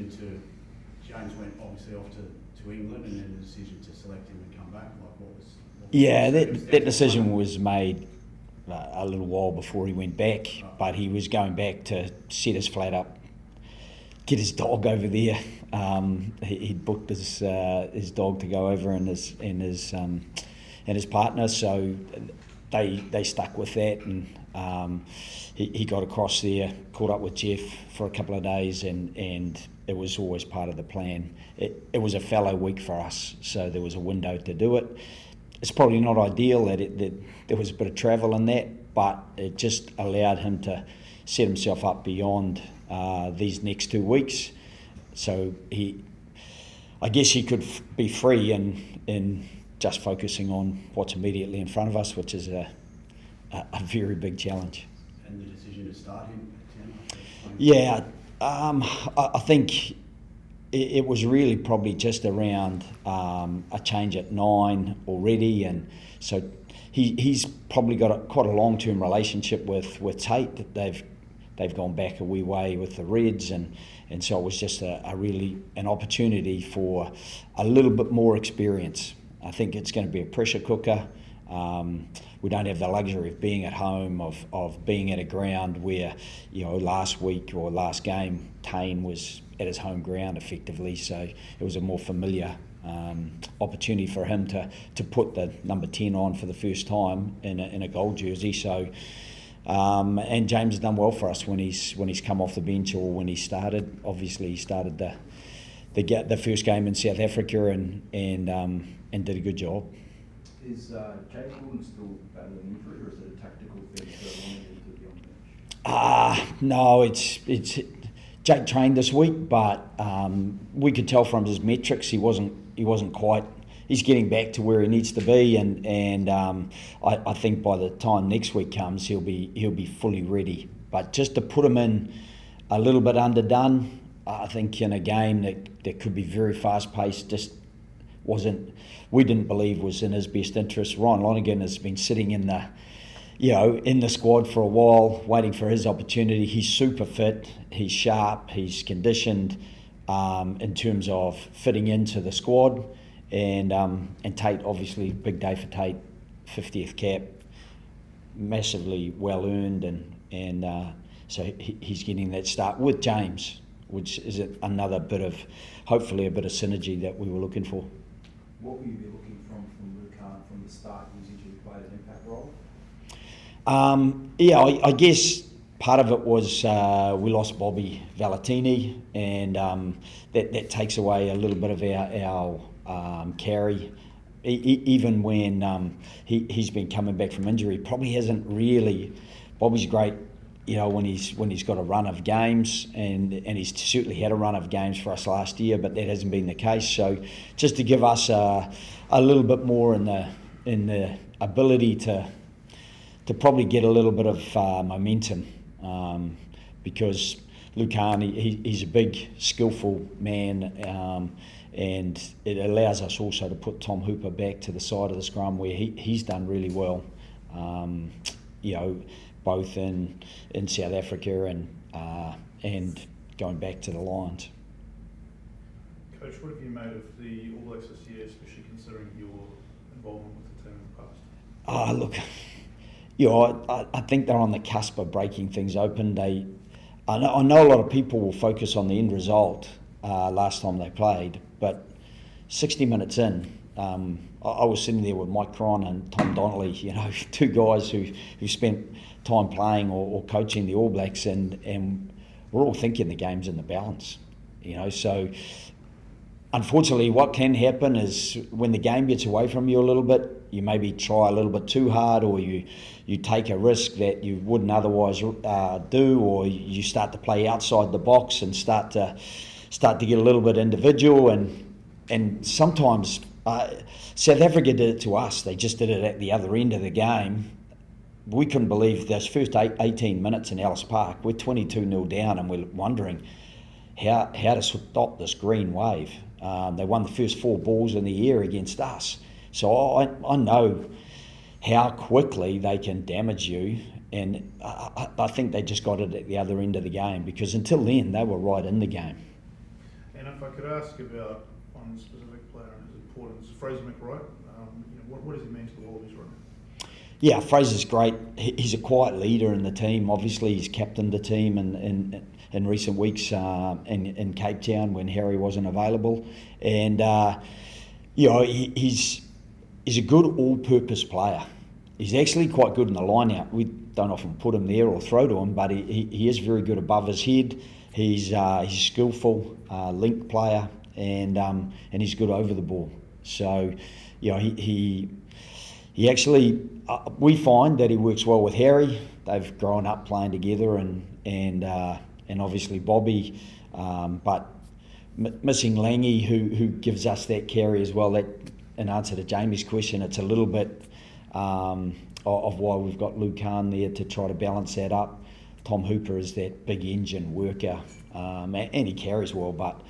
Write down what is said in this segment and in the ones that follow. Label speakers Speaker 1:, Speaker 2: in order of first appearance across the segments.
Speaker 1: to James went obviously off to England, and then the decision to select him and come back. Like what was
Speaker 2: that decision was made a little while before he went back, but he was going back to set his flat up, get his dog over there. He'd booked his dog to go over and his partner, so they stuck with that, and he got across there, caught up with Jeff for a couple of days, and it was always part of the plan. It was a fallow week for us, so there was a window to do it. It's probably not ideal that there was a bit of travel in that, but it just allowed him to set himself up beyond these next 2 weeks. So I guess he could be free in just focusing on what's immediately in front of us, which is a very big challenge.
Speaker 1: And the decision to start him at 10?
Speaker 2: Yeah, I think it was really probably just around a change at 9 already, and so he's probably got quite a long-term relationship with Tate. They've gone back a wee way with the Reds, and so it was just a really an opportunity for a little bit more experience. I think it's going to be a pressure cooker. We don't have the luxury of being at home, of being at a ground where, last week or last game, Tane was at his home ground effectively, so it was a more familiar opportunity for him to put the number 10 on for the first time in a gold jersey. So, and James has done well for us when he's come off the bench or when he started. Obviously, he started the first game in South Africa and did a good job.
Speaker 3: Is Jake Gordon still battling injury, or is it a tactical thing that wanted to be on the bench?
Speaker 2: No, it's Jake trained this week, but we could tell from his metrics he wasn't quite. He's getting back to where he needs to be, and I think by the time next week comes, he'll be fully ready. But just to put him in a little bit underdone, I think in a game that could be very fast paced, just we didn't believe was in his best interest. Ryan Lonergan has been sitting in the squad for a while, waiting for his opportunity. He's super fit, he's sharp, he's conditioned in terms of fitting into the squad, and Tate, obviously big day for Tate, 50th cap, massively well earned, and so he's getting that start with James, which is another bit of, hopefully a bit of synergy that we were looking for.
Speaker 3: What will you be looking from Lucan from the start? He's usually played an impact role.
Speaker 2: I guess part of it was we lost Bobby Valentini, and that takes away a little bit of our carry. Even when he's been coming back from injury, probably hasn't really. Bobby's great, when he's got a run of games, and he's certainly had a run of games for us last year, but that hasn't been the case. So just to give us a little bit more in the ability to probably get a little bit of momentum, because Lucan, he's a big, skillful man, and it allows us also to put Tom Hooper back to the side of the scrum where he's done really well, both in South Africa and going back to the Lions.
Speaker 4: Coach, what have you made of the All Blacks this year, especially considering your involvement with the team in the past?
Speaker 2: Look, I think they're on the cusp of breaking things open. I know a lot of people will focus on the end result last time they played, but 60 minutes in, I was sitting there with Mike Cron and Tom Donnelly, two guys who spent time playing or coaching the All Blacks, and we're all thinking the game's in the balance, so unfortunately what can happen is when the game gets away from you a little bit, you maybe try a little bit too hard, or you take a risk that you wouldn't otherwise do, or you start to play outside the box and start to get a little bit individual, and sometimes South Africa did it to us. They just did it at the other end of the game. We couldn't believe those first 18 minutes in Ellis Park. We're 22-0 down, and we're wondering how to stop this green wave. They won the first 4 balls in the air against us. So I know how quickly they can damage you, and I think they just got it at the other end of the game, because until then they were right in the game.
Speaker 4: And if I could ask about one specific player and his importance, Fraser McRae, what does he mean to the Wallabies right now?
Speaker 2: Yeah, Fraser's great. He's a quiet leader in the team. Obviously, he's captained the team in recent weeks in Cape Town when Harry wasn't available. And, he's a good all-purpose player. He's actually quite good in the line-out. We don't often put him there or throw to him, but he is very good above his head. He's skillful, link player, and he's good over the ball. So, he actually, we find that he works well with Harry. They've grown up playing together, and obviously Bobby, but missing Langy, who gives us that carry as well. That, in answer to Jamie's question, it's a little bit of why we've got Luke Kahn there to try to balance that up. Tom Hooper is that big engine worker, and he carries well, but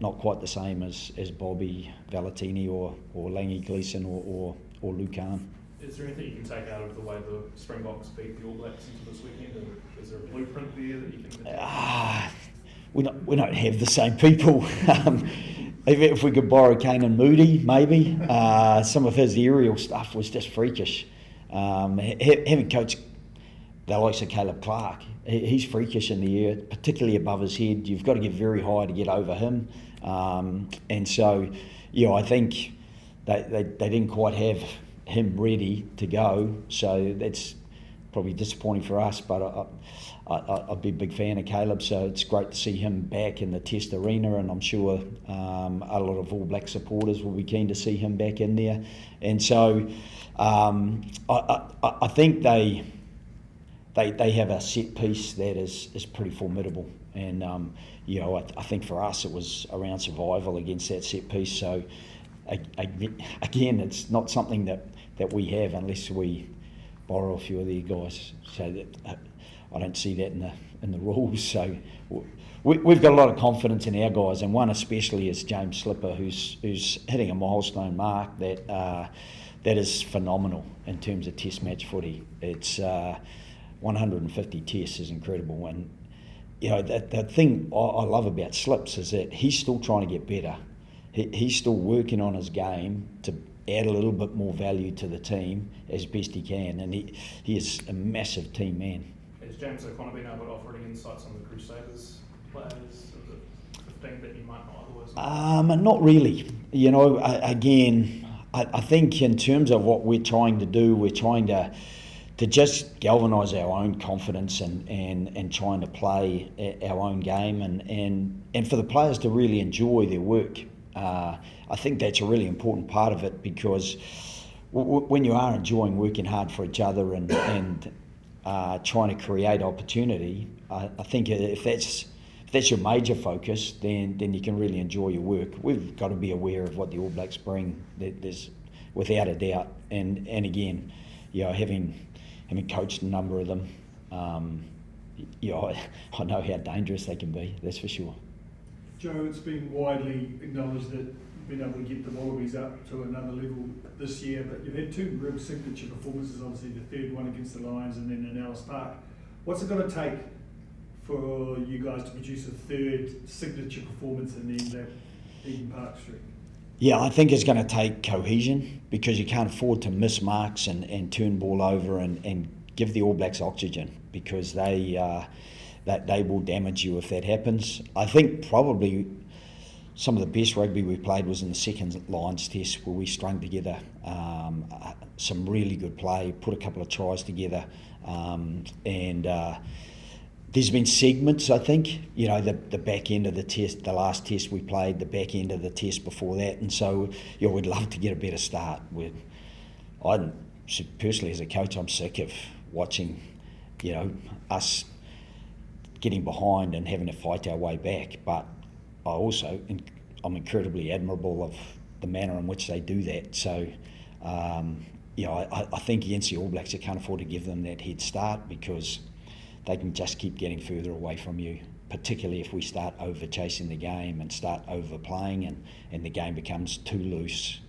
Speaker 2: not quite the same as Bobby Valentini or Langy Gleeson or Luke Kahn.
Speaker 5: Is there anything you can take out of the way the Springboks beat the All Blacks into this weekend? Or is there a blueprint there that you can?
Speaker 2: We don't have the same people. If we could borrow Kane and Moody, maybe. Some of his aerial stuff was just freakish. Having coached the likes of Caleb Clark, he's freakish in the air, particularly above his head. You've got to get very high to get over him. And so, I think they didn't quite have him ready to go. So that's probably disappointing for us, but I'd be a big fan of Caleb, so it's great to see him back in the Test arena, and I'm sure a lot of All Black supporters will be keen to see him back in there. And so I think they have a set piece that is pretty formidable, and I think for us it was around survival against that set piece. So again, it's not something that we have unless we borrow a few of their guys. So that I don't see that in the rules. So we've got a lot of confidence in our guys, and one especially is James Slipper, who's hitting a milestone mark that is phenomenal in terms of Test match footy. It's 150 tests is incredible, and the thing I love about Slips is that he's still trying to get better. He's still working on his game to add a little bit more value to the team as best he can, and he is a massive team man.
Speaker 5: Has James O'Connor been able to offer any insights on the Crusaders players of the 15 that you might not otherwise?
Speaker 2: Not really. Again, I think in terms of what we're trying to do, we're trying to just galvanise our own confidence and trying to play our own game and for the players to really enjoy their work. I think that's a really important part of it, because when you are enjoying working hard for each other and trying to create opportunity, I think if that's your major focus, then you can really enjoy your work. We've got to be aware of what the All Blacks bring. There's without a doubt, and again, having coached a number of them, I know how dangerous they can be. That's for sure.
Speaker 6: Joe, it's been widely acknowledged that you've been able to get the Wallabies up to another level this year, but you've had two real signature performances, obviously the third one against the Lions and then in Ellis Park. What's it going to take for you guys to produce a third signature performance in the Eden Park streak?
Speaker 2: Yeah, I think it's going to take cohesion, because you can't afford to miss marks and turn ball over and give the All Blacks oxygen, because they will damage you if that happens. I think probably some of the best rugby we played was in the second Lions test, where we strung together some really good play, put a couple of tries together, and there's been segments, I think, the back end of the test, the last test we played, the back end of the test before that, and so we'd love to get a better start. Personally, as a coach, I'm sick of watching, us getting behind and having to fight our way back, but I'm incredibly admirable of the manner in which they do that. So, I think against the All Blacks, you can't afford to give them that head start, because they can just keep getting further away from you, particularly if we start over chasing the game and start overplaying and the game becomes too loose.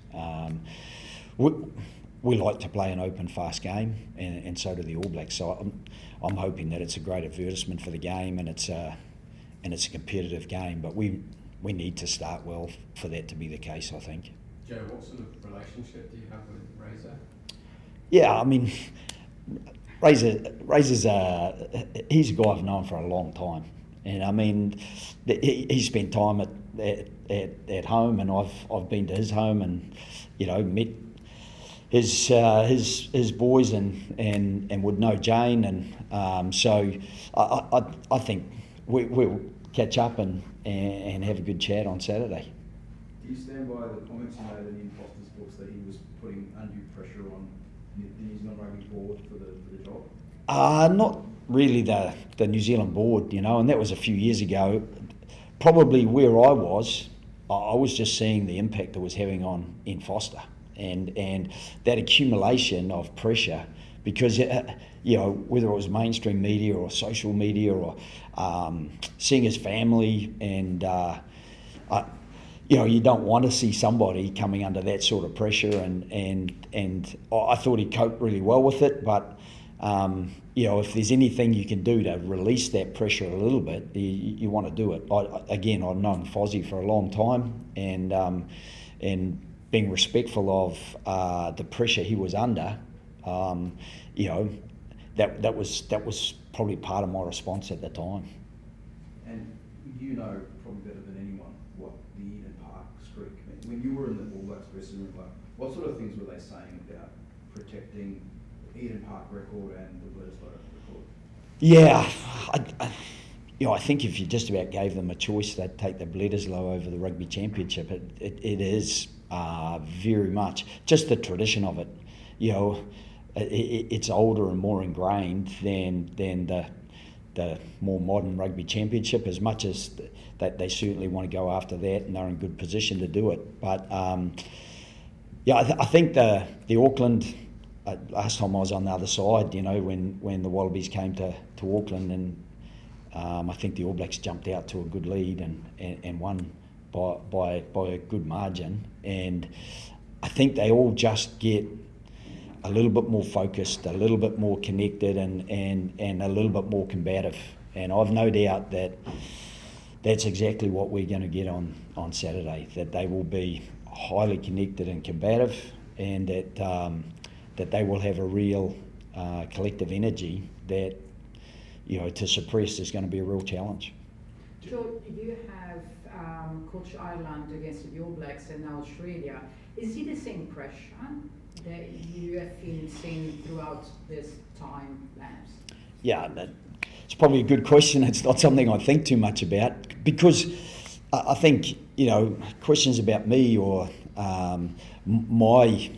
Speaker 2: We like to play an open, fast game, and so do the All Blacks. So I'm hoping that it's a great advertisement for the game, and it's a competitive game. But we we need to start well for that to be the case, I think.
Speaker 7: Joe, what sort of relationship do you have with Razor?
Speaker 2: Yeah, I mean, Razor's he's a guy I've known for a long time, and I mean, he spent time at home, and I've been to his home, and met his boys and would know Jane, and so I think we'll catch up and have a good chat on Saturday.
Speaker 3: Do you stand by the comments you made in Foster's books that he was putting undue pressure on the New Zealand Rugby board for the job?
Speaker 2: Not really the New Zealand board, and that was a few years ago. Probably where I was just seeing the impact it was having on Ian Foster and that accumulation of pressure, because whether it was mainstream media or social media or seeing his family, and you don't want to see somebody coming under that sort of pressure, and I thought he coped really well with it, but if there's anything you can do to release that pressure a little bit, you want to do it. I've known Fozzie for a long time, and being respectful of the pressure he was under, that was probably part of my response at the time.
Speaker 3: And probably better than anyone what the Eden Park streak meant. When you were in the All Blacks dressing room, what sort of things were they saying about protecting the Eden Park record and the Bledisloe record?
Speaker 2: Yeah, I think if you just about gave them a choice, they'd take the Bledisloe over the Rugby Championship. It is very much just the tradition of it. It's older and more ingrained than the more modern Rugby Championship, as much as that they certainly want to go after that, and they're in good position to do it. But I think the Auckland, last time I was on the other side, when the Wallabies came to Auckland, and I think the All Blacks jumped out to a good lead and won by a good margin, and I think they all just get a little bit more focused, a little bit more connected, and a little bit more combative. And I've no doubt that that's exactly what we're going to get on Saturday, that they will be highly connected and combative, and that they will have a real collective energy that, to suppress is going to be a real challenge.
Speaker 8: Joe, you have coached Ireland against the All Blacks and now Australia. Is it the same pressure that you have been seeing throughout this time lapse?
Speaker 2: Yeah, it's probably a good question. It's not something I think too much about, because I think, questions about me or my,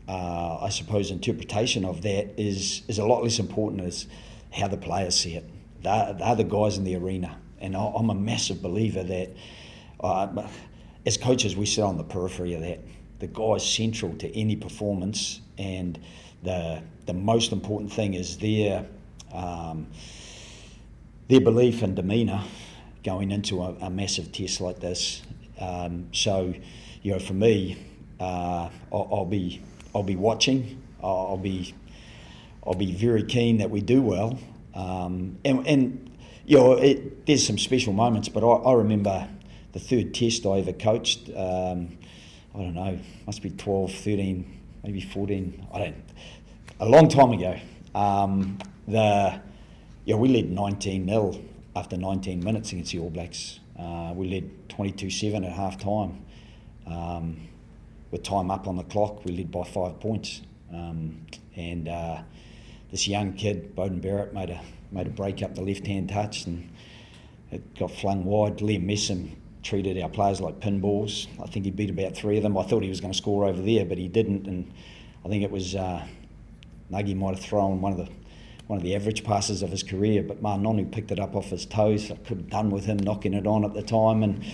Speaker 2: I suppose, interpretation of that is a lot less important as how the players see it. They're the guys in the arena, and I'm a massive believer that as coaches we sit on the periphery of that. The guy's central to any performance, and the most important thing is their belief and demeanour going into a massive test like this. So, for me, I'll be watching. I'll be very keen that we do well. There's some special moments, but I remember the third test I ever coached. I don't know, must be 12, 13, maybe 14, a long time ago. We led 19-0 after 19 minutes against the All Blacks. We led 22-7 at half time. With time up on the clock, we led by 5 points. And this young kid, Bowden Barrett, made a break up the left-hand touch, and it got flung wide. Liam Messam treated our players like pinballs. I think he beat about 3 of them. I thought he was going to score over there, but he didn't. And I think it was Nuggie might have thrown one of the average passes of his career, but Nonu picked it up off his toes. I could have done with him knocking it on at the time. And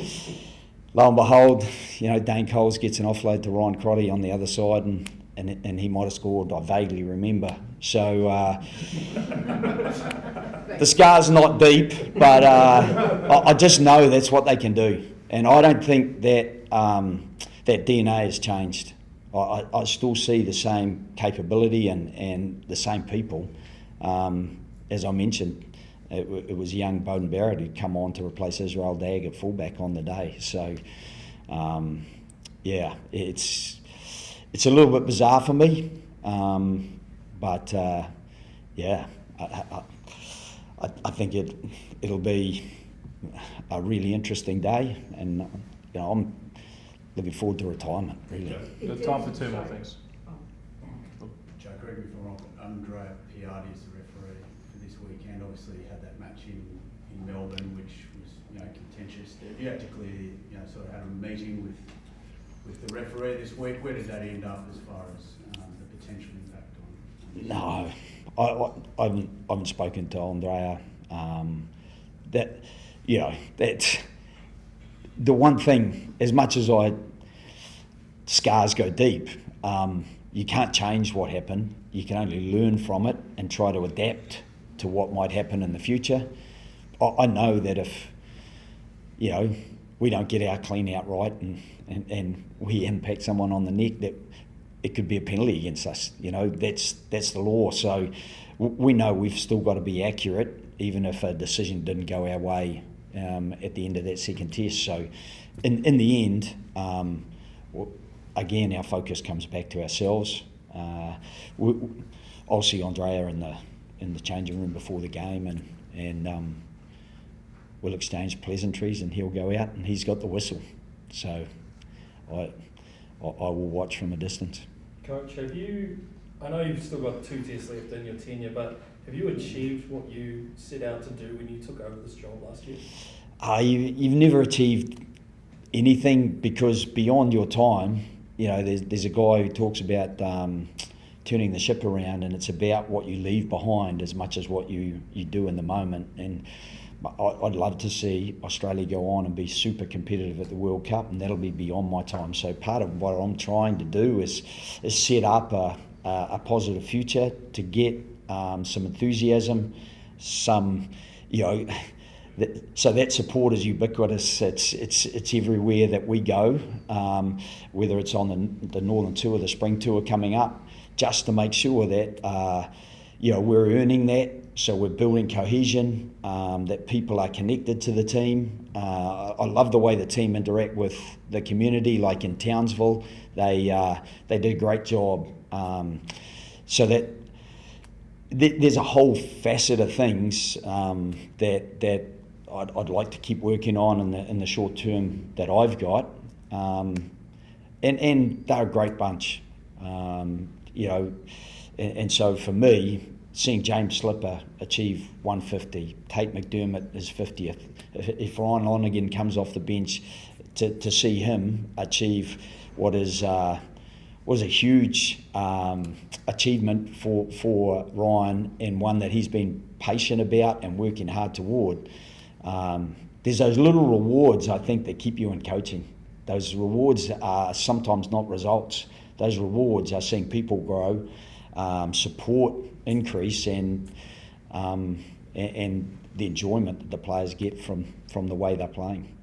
Speaker 2: lo and behold, Dane Coles gets an offload to Ryan Crotty on the other side, and he might have scored. I vaguely remember. So the scar's not deep, but I just know that's what they can do, and I don't think that that DNA has changed. I still see the same capability and the same people. As I mentioned, it was young Bowden Barrett who'd come on to replace Israel Dagg at fullback on the day. So, yeah, it's a little bit bizarre for me, but yeah, I think it'll be a really interesting day, and I'm looking forward to retirement. Really.
Speaker 5: We've got time for two more things.
Speaker 1: Joe, correct me if I'm wrong, but Andrea Piatti is the referee for this weekend. Obviously, you had that match in Melbourne, which was contentious. You had to clear, sort of had a meeting with the referee this week. Where did that end up as far as the potential impact on?
Speaker 2: No, I haven't spoken to Andrea. That's the one thing. As much as scars go deep, you can't change what happened. You can only learn from it and try to adapt to what might happen in the future. I know that if we don't get our clean out right and we impact someone on the neck, that it could be a penalty against us. That's the law. So we know we've still got to be accurate, even if a decision didn't go our way at the end of that second test. So in the end, again, our focus comes back to ourselves. I'll see Andrea in the changing room before the game, and we'll exchange pleasantries, and he'll go out and he's got the whistle. So I will watch from a distance.
Speaker 9: Coach, I know you've still got 2 tests left in your tenure, but have you achieved what you set out to do when you took over this job last year?
Speaker 2: You've never achieved anything, because beyond your time, there's a guy who talks about turning the ship around, and it's about what you leave behind as much as what you do in the moment. And I'd love to see Australia go on and be super competitive at the World Cup, and that'll be beyond my time. So part of what I'm trying to do is set up a positive future, to get some enthusiasm, so that support is ubiquitous. It's everywhere that we go, whether it's on the Northern Tour, the Spring Tour coming up, just to make sure that we're earning that. So we're building cohesion, that people are connected to the team. I love the way the team interact with the community, like in Townsville. They did a great job. So that there's a whole facet of things that I'd like to keep working on in the short term that I've got. And they're a great bunch, and so for me, seeing James Slipper achieve 150, Tate McDermott is 50th. If Ryan Lonergan comes off the bench, to see him achieve what is was a huge achievement for Ryan, and one that he's been patient about and working hard toward. There's those little rewards, I think, that keep you in coaching. Those rewards are sometimes not results. Those rewards are seeing people grow, support increase, and the enjoyment that the players get from the way they're playing.